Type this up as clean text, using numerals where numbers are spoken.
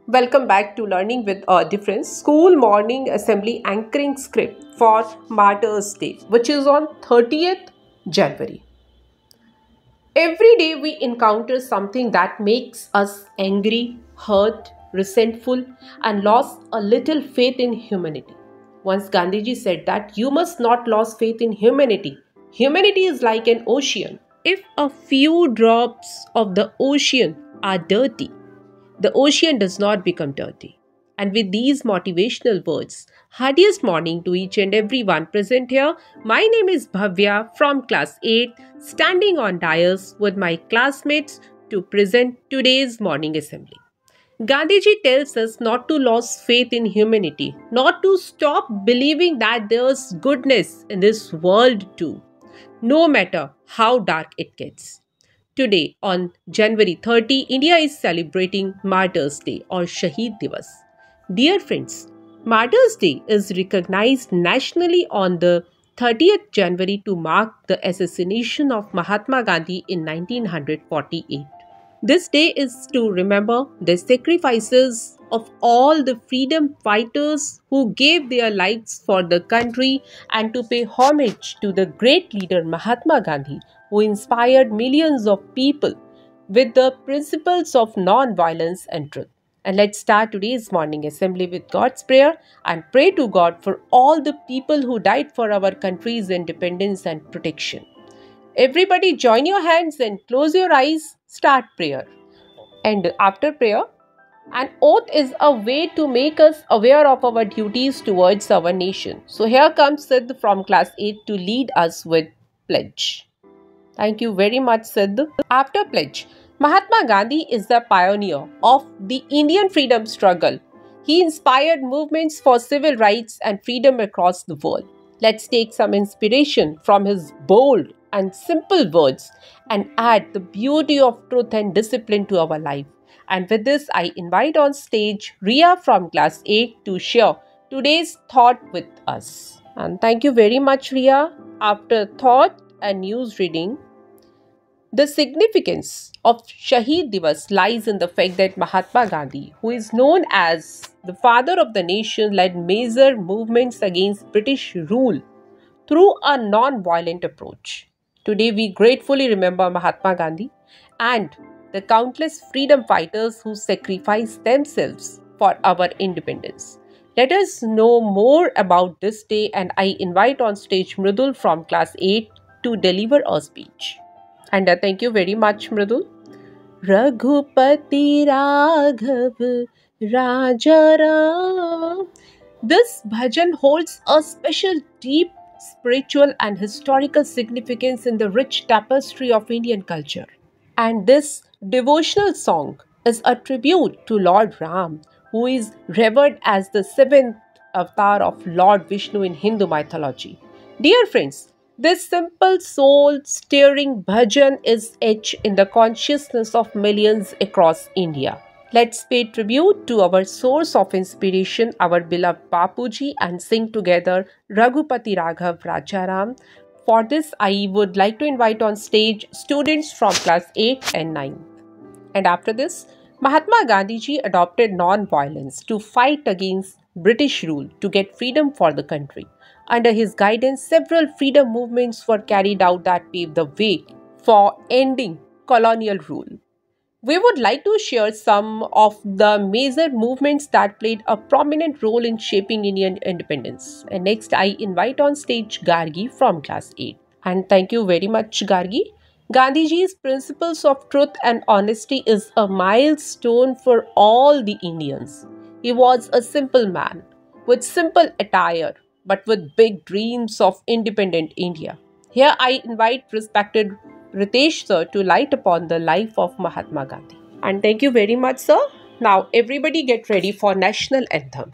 Welcome back to Learning with a Difference School Morning Assembly Anchoring Script for Martyrs Day, which is on 30th January. Every day we encounter something that makes us angry, hurt, resentful, and lost a little faith in humanity. Once Gandhiji said that you must not lose faith in humanity. Humanity is like an ocean. If a few drops of the ocean are dirty, the ocean does not become dirty. And with these motivational words, heartiest morning to each and everyone present here. My name is Bhavya from class 8, standing on dais with my classmates to present today's morning assembly. Gandhiji tells us not to lose faith in humanity, not to stop believing that there's goodness in this world too, no matter how dark it gets. Today, on January 30, India is celebrating Martyrs' Day or Shaheed Divas. Dear friends, Martyrs' Day is recognized nationally on the 30th January to mark the assassination of Mahatma Gandhi in 1948. This day is to remember the sacrifices of all the freedom fighters who gave their lives for the country and to pay homage to the great leader Mahatma Gandhi, who inspired millions of people with the principles of non-violence and truth. And let's start today's morning assembly with God's prayer and pray to God for all the people who died for our country's independence and protection. Everybody join your hands and close your eyes. Start prayer. And after prayer, an oath is a way to make us aware of our duties towards our nation. So here comes Sid from class 8 to lead us with pledge. Thank you very much, Sid. After pledge, Mahatma Gandhi is the pioneer of the Indian freedom struggle. He inspired movements for civil rights and freedom across the world. Let's take some inspiration from his bold and simple words and add the beauty of truth and discipline to our life. And with this, I invite on stage Ria from class 8 to share today's thought with us. And thank you very much, Ria. After thought and news reading, the significance of Shaheed Divas lies in the fact that Mahatma Gandhi, who is known as the father of the nation, led major movements against British rule through a non-violent approach. Today, we gratefully remember Mahatma Gandhi and the countless freedom fighters who sacrificed themselves for our independence. Let us know more about this day, and I invite on stage Mridul from class 8 to deliver a speech. And thank you very much, Mridul. Raghupati Raghav Raja Ram. This bhajan holds a special deep spiritual and historical significance in the rich tapestry of Indian culture. And this devotional song is a tribute to Lord Ram, who is revered as the seventh avatar of Lord Vishnu in Hindu mythology. Dear friends, this simple soul-stirring bhajan is etched in the consciousness of millions across India. Let's pay tribute to our source of inspiration, our beloved Bapuji, and sing together Raghupati Raghav Rajaram. For this, I would like to invite on stage students from class 8 and 9. And after this, Mahatma Gandhiji adopted non-violence to fight against British rule to get freedom for the country. Under his guidance, several freedom movements were carried out that paved the way for ending colonial rule. We would like to share some of the major movements that played a prominent role in shaping Indian independence. And next, I invite on stage Gargi from class 8. And thank you very much, Gargi. Gandhiji's principles of truth and honesty is a milestone for all the Indians. He was a simple man with simple attire, but with big dreams of independent India. Here I invite respected Ritesh sir to light upon the life of Mahatma Gandhi. And thank you very much, sir. Now everybody get ready for national anthem.